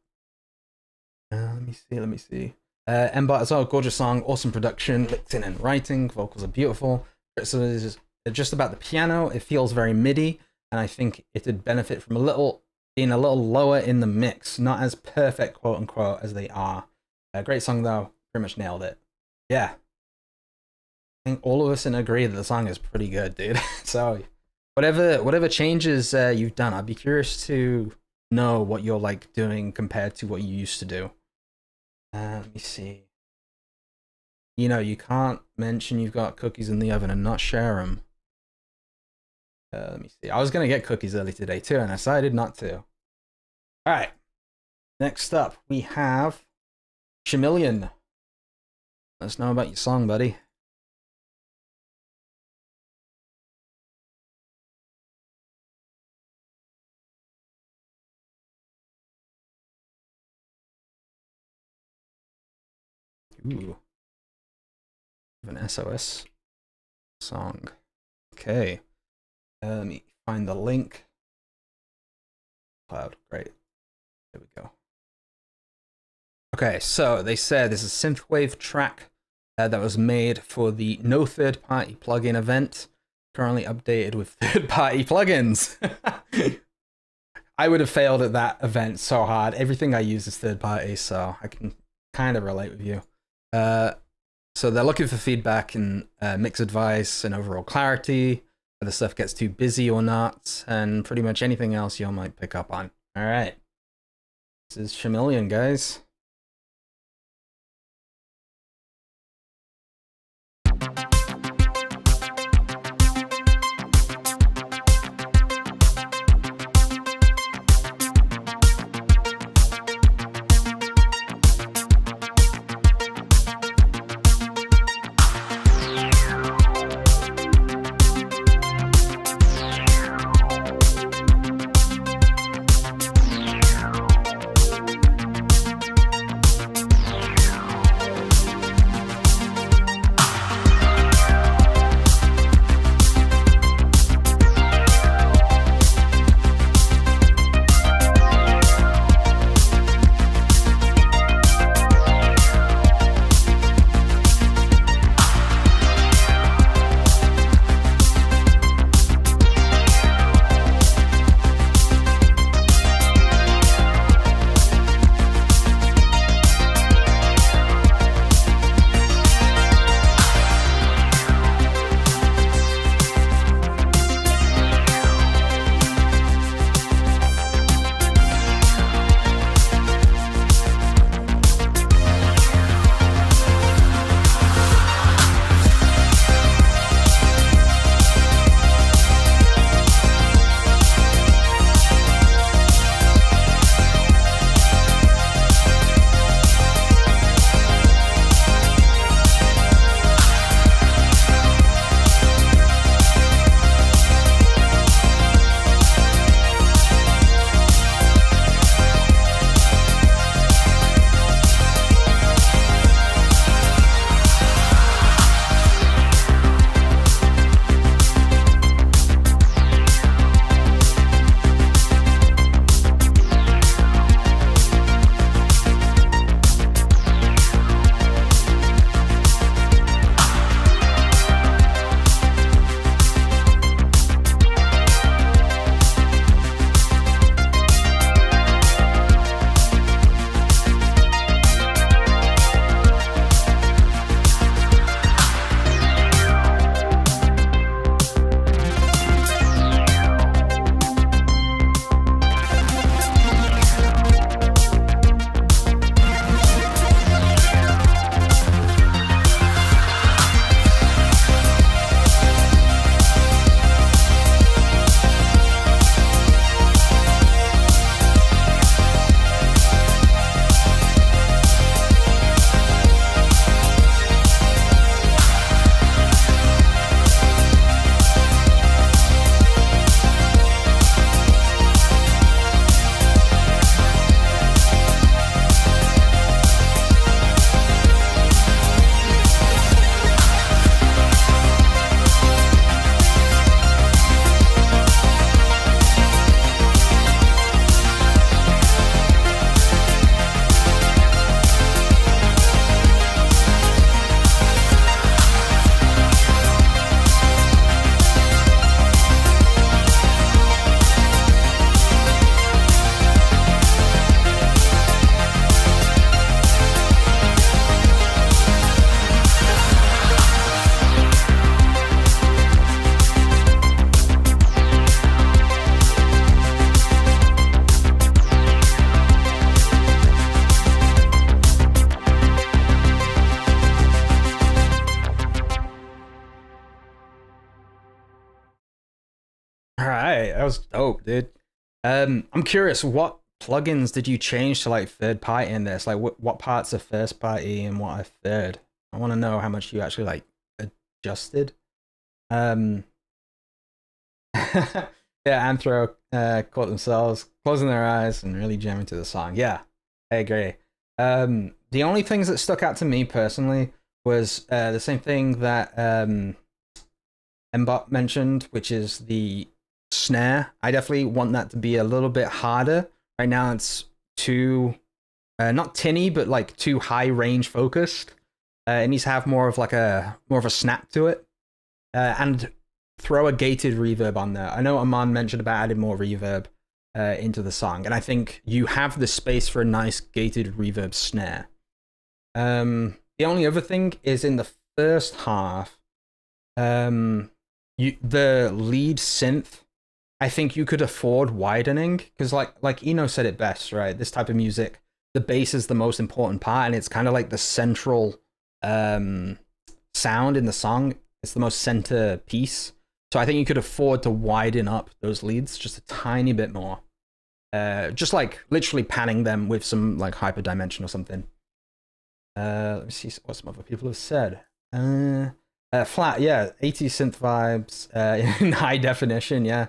Let me see. Mbot as well, gorgeous song, awesome production, mixing and writing, vocals are beautiful. So it's just about the piano, it feels very MIDI, and I think it'd benefit from being a little lower in the mix, not as perfect, quote unquote, as they are. Great song though, pretty much nailed it. Yeah. I think all of us agree that the song is pretty good, dude. So whatever changes you've done, I'd be curious to know what you're like doing compared to what you used to do. Let me see. You know, you can't mention you've got cookies in the oven and not share them. Let me see. I was going to get cookies early today too, and I decided not to. All right. Next up, we have Chameleon. Let us know about your song, buddy. Ooh. An SOS song. Okay. Let me find the link. Cloud. Great. There we go. Okay, so they said this is a synthwave track that was made for the No Third Party Plugin event, currently updated with third-party plugins. I would have failed at that event so hard. Everything I use is third-party, so I can kind of relate with you. So they're looking for feedback and mix advice and overall clarity, whether stuff gets too busy or not, and pretty much anything else you might pick up on. All right. This is Chameleon, guys. That was dope, dude. I'm curious, what plugins did you change to like third party in this? Like what parts are first party and what are third? I want to know how much you actually like adjusted. Yeah, Anthro caught themselves closing their eyes and really jamming to the song. Yeah, I agree. The only things that stuck out to me personally was the same thing that Mbot mentioned, which is the snare. I definitely want that to be a little bit harder. Right now it's too, not tinny, but like too high range focused. It needs to have more of a snap to it. And throw a gated reverb on there. I know Aman mentioned about adding more reverb into the song, and I think you have the space for a nice gated reverb snare. The only other thing is in the first half, the lead synth, I think you could afford widening, because like Eno said it best, right? This type of music, the bass is the most important part, and it's kind of like the central sound in the song. It's the most center piece. So I think you could afford to widen up those leads just a tiny bit more. Just like literally panning them with some like hyperdimension or something. Let me see what some other people have said. Flat, yeah, 80s synth vibes in high definition, yeah.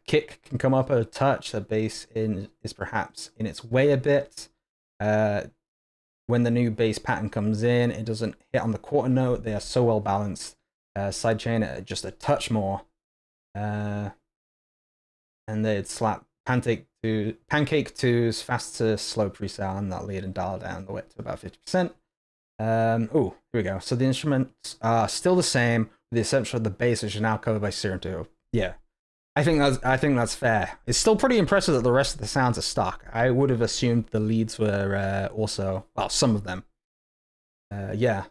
Kick can come up a touch. The bass is perhaps in its way a bit. When the new bass pattern comes in, it doesn't hit on the quarter note. They are so well balanced. Sidechain just a touch more. And they'd slap Pancake 2's fast to slow presale on that lead and dial down the width to about 50%. Oh, here we go. So the instruments are still the same, with the exception of the bass, which is now covered by Serum 2. Yeah. I think that's fair. It's still pretty impressive that the rest of the sounds are stock. I would have assumed the leads were also, well, some of them. Yeah.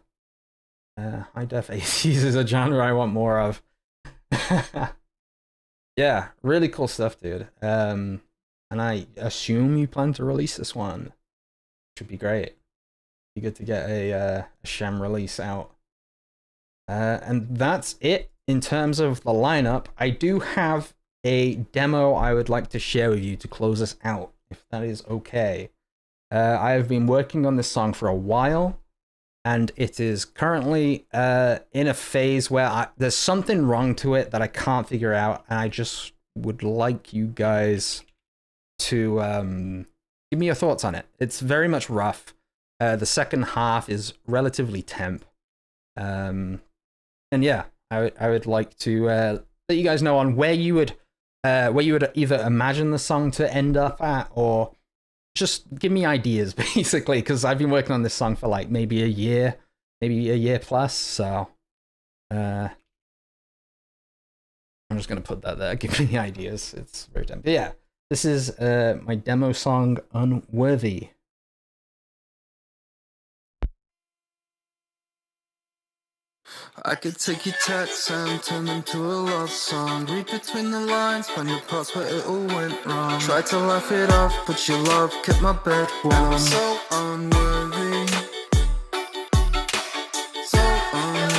High def ACs is a genre I want more of. Yeah, really cool stuff, dude. And I assume you plan to release this one. Should be great. Be good to get a sham release out. And that's it in terms of the lineup. I do have a demo I would like to share with you to close us out, if that is okay. I have been working on this song for a while, and it is currently in a phase where there's something wrong to it that I can't figure out, and I just would like you guys to give me your thoughts on it. It's very much rough. The second half is relatively temp. And yeah, I would like to let you guys know on where you would either imagine the song to end up at, or just give me ideas, basically, because I've been working on this song for like maybe a year plus. So I'm just gonna put that there. Give me ideas. It's very temp. But yeah, this is my demo song, Unworthy. I could take your text and turn them to a love song. Read between the lines, find the parts where it all went wrong. Tried to laugh it off, but your love kept my bed warm. And I'm so unworthy, so unworthy.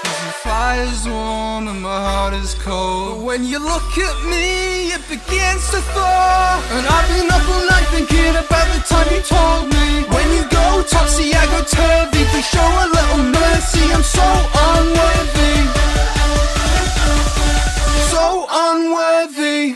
The fire's warm and my heart is cold, but when you look at me, it begins to thaw. And I've been up all night thinking about the time you told me. When you go topsy, I go turvy. Please show a little mercy. I'm so unworthy, so unworthy.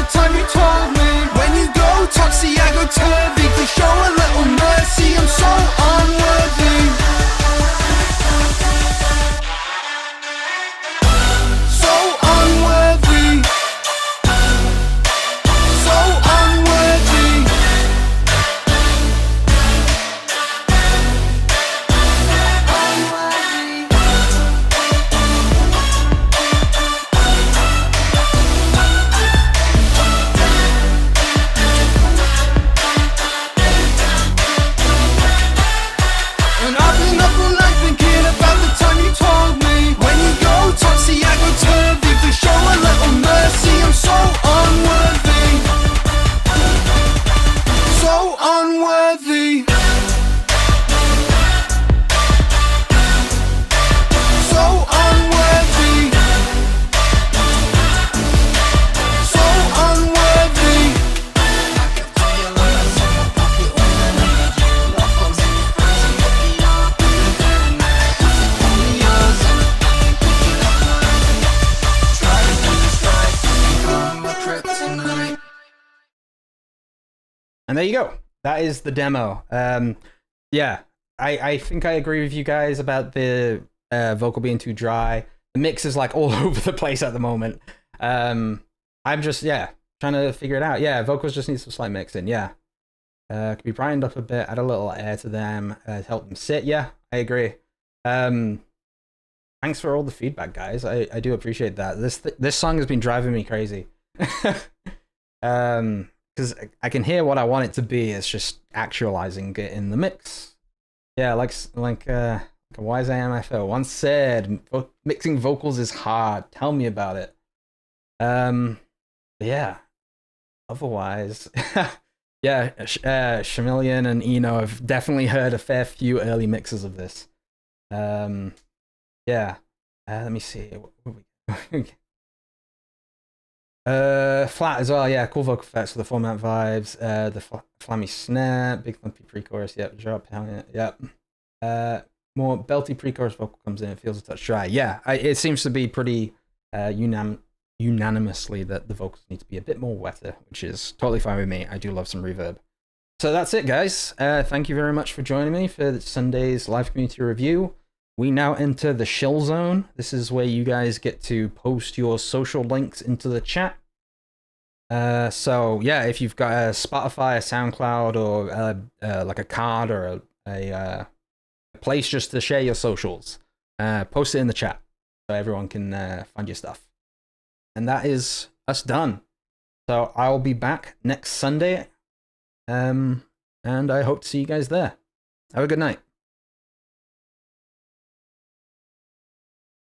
Time you told me when you go toxic, I go turvy. Please show a little mercy, I'm so unworthy. So unworthy. So unworthy. And I've been up all night thinking about the time you told me. When you go toxic, I go turvy. Please show a little mercy, I'm so unworthy. So unworthy. So unworthy. So unworthy. And there you go. That is the demo. Yeah, I think I agree with you guys about the vocal being too dry. The mix is like all over the place at the moment. I'm just, trying to figure it out. Yeah, vocals just need some slight mixing. Yeah. Could be brightened up a bit, add a little air to them, to help them sit. Yeah, I agree. Thanks for all the feedback, guys. I do appreciate that. This song has been driving me crazy. Because I can hear what I want it to be. It's just actualizing it in the mix. Yeah, like a wise AMFO once said, mixing vocals is hard. Tell me about it. Yeah. Otherwise, yeah, Shamillion and Eno have definitely heard a fair few early mixes of this. Yeah. Let me see. Flat as well, yeah, cool vocal effects for the format vibes, the flammy snare, big thumpy pre-chorus, yep, drop, yep. More belty pre-chorus vocal comes in, it feels a touch dry. Yeah, it seems to be pretty unanimously that the vocals need to be a bit more wetter, which is totally fine with me. I do love some reverb. So that's it, guys. Thank you very much for joining me for Sunday's live community review. We now enter the shill zone. This is where you guys get to post your social links into the chat. So yeah, if you've got a Spotify, a SoundCloud, or like a card or a place just to share your socials, post it in the chat so everyone can find your stuff. And that is us done. So I'll be back next Sunday, and I hope to see you guys there. Have a good night.